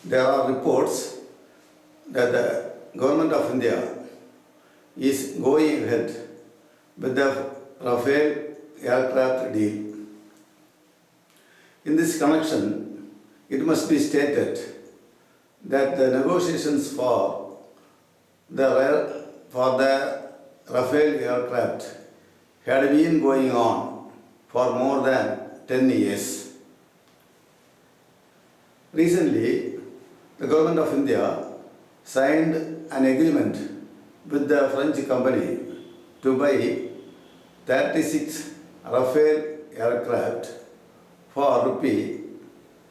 There are reports that the government of India is going ahead with the Rafale aircraft deal. In this connection, it must be stated that the negotiations for the Rafale aircraft had been going on for more than 10 years. Recently, the government of India signed an agreement with the French company to buy 36 Rafale aircraft for rupee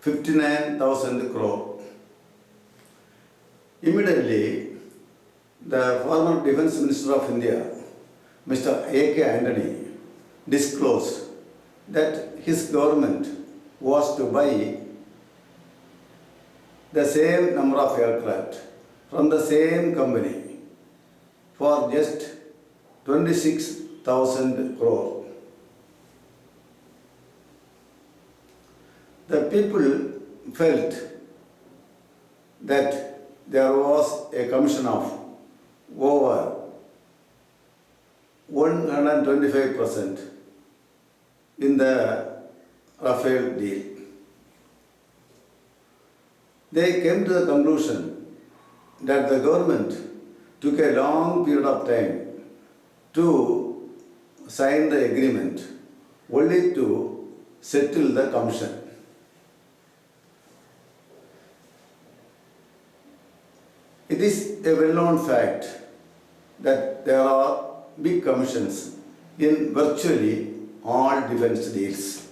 59,000 crore. Immediately, the former Defence Minister of India, Mr. A.K. Antony, disclosed that his government was to buy the same number of aircraft from the same company for just 26,000 crore. The people felt that there was a commission of over 125% in the Rafale deal. They came to the conclusion that the government took a long period of time to sign the agreement only to settle the commission. It is a well-known fact that there are big commissions in virtually all defense deals.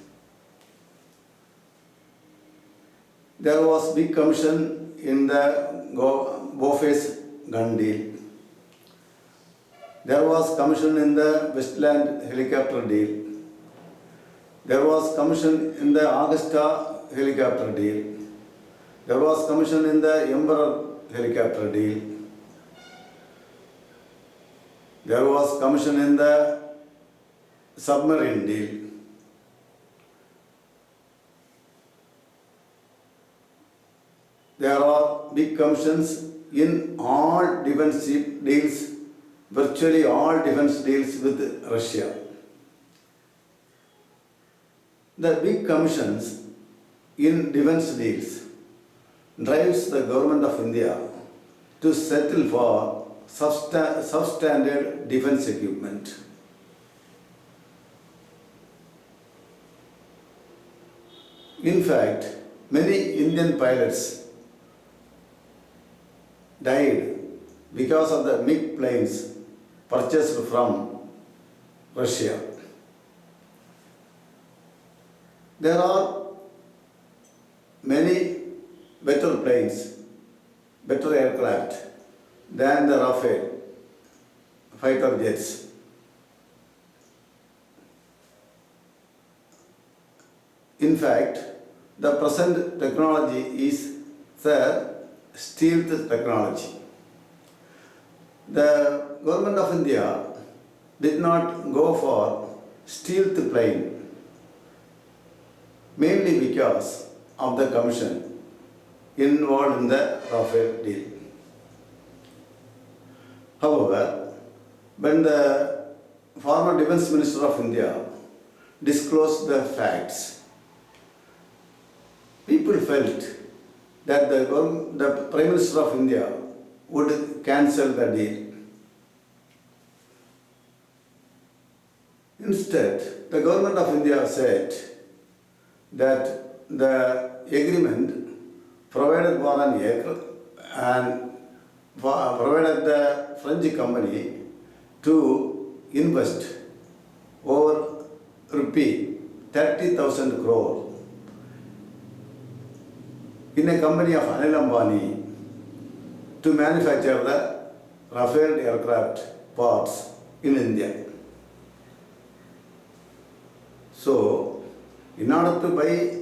There was big commission in the Bofors gun deal. There was commission in the Westland helicopter deal. There was commission in the Augusta helicopter deal. There was commission in the Emperor helicopter deal. There was commission in the submarine deal. There are big commissions in all defense deals, virtually all defense deals with Russia. The big commissions in defense deals drives the government of India to settle for substandard defense equipment. In fact, many Indian pilots died because of the MiG planes purchased from Russia. There are many better planes, better aircraft than the Rafale Fighter Jets. In fact, the present technology is the stealth technology. The government of India did not go for stealth plane, mainly because of the commission involved in the Rafale deal. However, when the former Defence Minister of India disclosed the facts, people felt that the Prime Minister of India would cancel the deal. Instead, the government of India said that the agreement provided for an aircraft and provided the French company to invest over rupee 30,000 crore in a company of Anil Ambani to manufacture the Rafale aircraft parts in India. So, in order to buy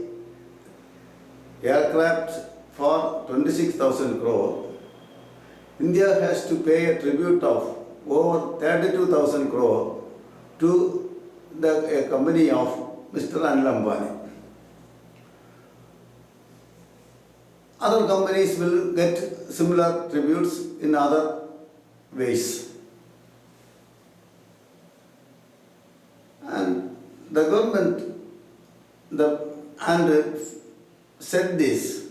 aircraft for 26,000 crore, India has to pay a tribute of over 32,000 crore to a company of Mr. Anil Ambani. other companies will get similar tributes in other ways. And the government said this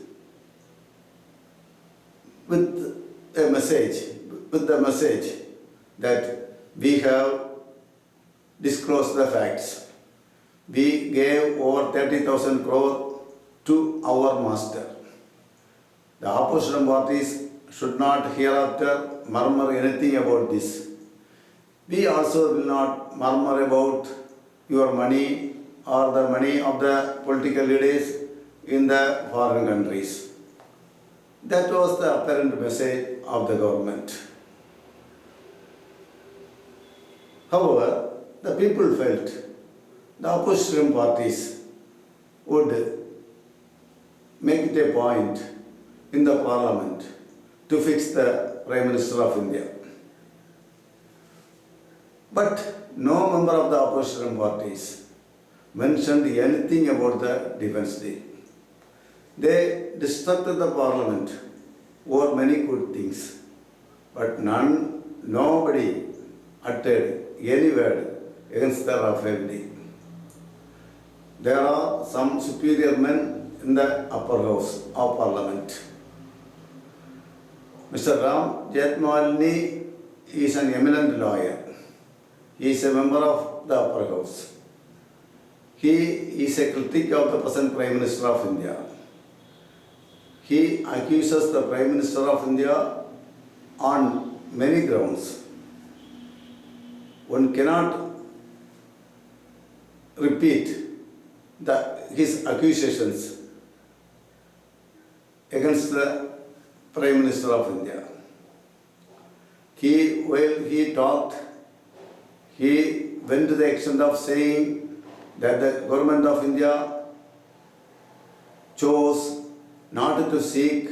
with a message, with the message that we have disclosed the facts. We gave over 30,000 crore to our master. The opposition parties should not hereafter murmur anything about this. We also will not murmur about your money or the money of the political leaders in the foreign countries. That was the apparent message of the government. However, the people felt the opposition parties would make it a point in the parliament to fix the Prime Minister of India. But no member of the opposition parties mentioned anything about the defense deal. They distracted the parliament over many good things, but nobody uttered any word against the Rafale deal. There are some superior men in the upper house of parliament. Mr. Ram Jethmalani is an eminent lawyer. He is a member of the upper house. He is a critic of the present Prime Minister of India. He accuses the Prime Minister of India on many grounds. One cannot repeat his accusations against the Prime Minister of India. While he talked, he went to the extent of saying that the government of India chose not to seek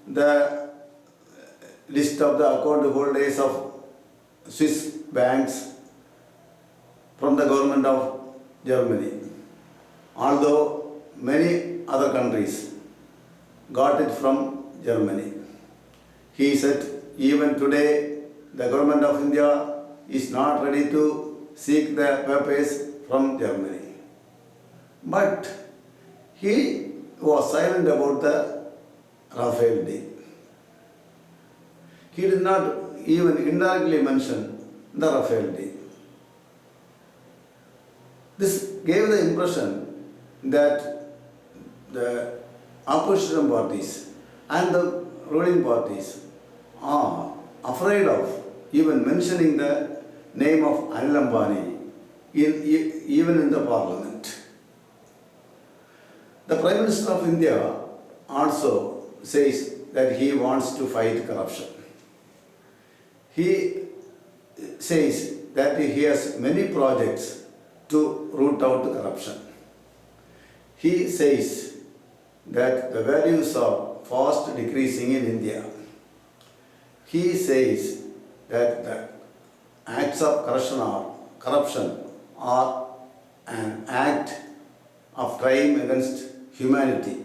the list of the account holders of Swiss banks from the government of Germany, although many other countries got it from Germany. He said, even today, the government of India is not ready to seek the papers from Germany. But he was silent about the Rafale deal. He did not even indirectly mention the Rafale deal. This gave the impression that the opposition parties and the ruling parties are afraid of even mentioning the name of Anil Antony even in the parliament. The Prime Minister of India also says that he wants to fight corruption. He says that he has many projects to root out corruption. He says that the values are fast decreasing in India. He says that the acts of corruption are an act of crime against humanity.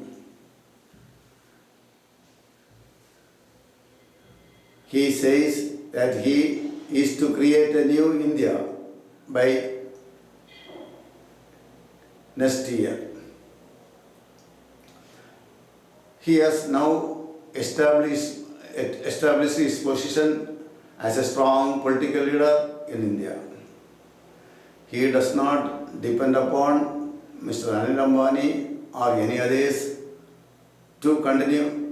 He says that he is to create a new India by next year. He has now established his position as a strong political leader in India. He does not depend upon Mr. Anil Antony or any others to continue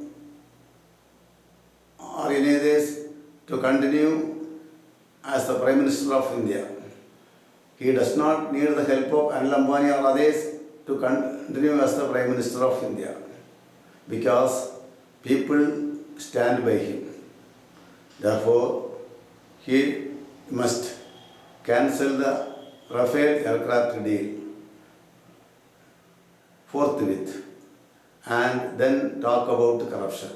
as the Prime Minister of India. He does not need the help of Anil Antony or others to continue as the Prime Minister of India, because people stand by him. Therefore, he must cancel the Rafale aircraft deal forthwith and then talk about corruption.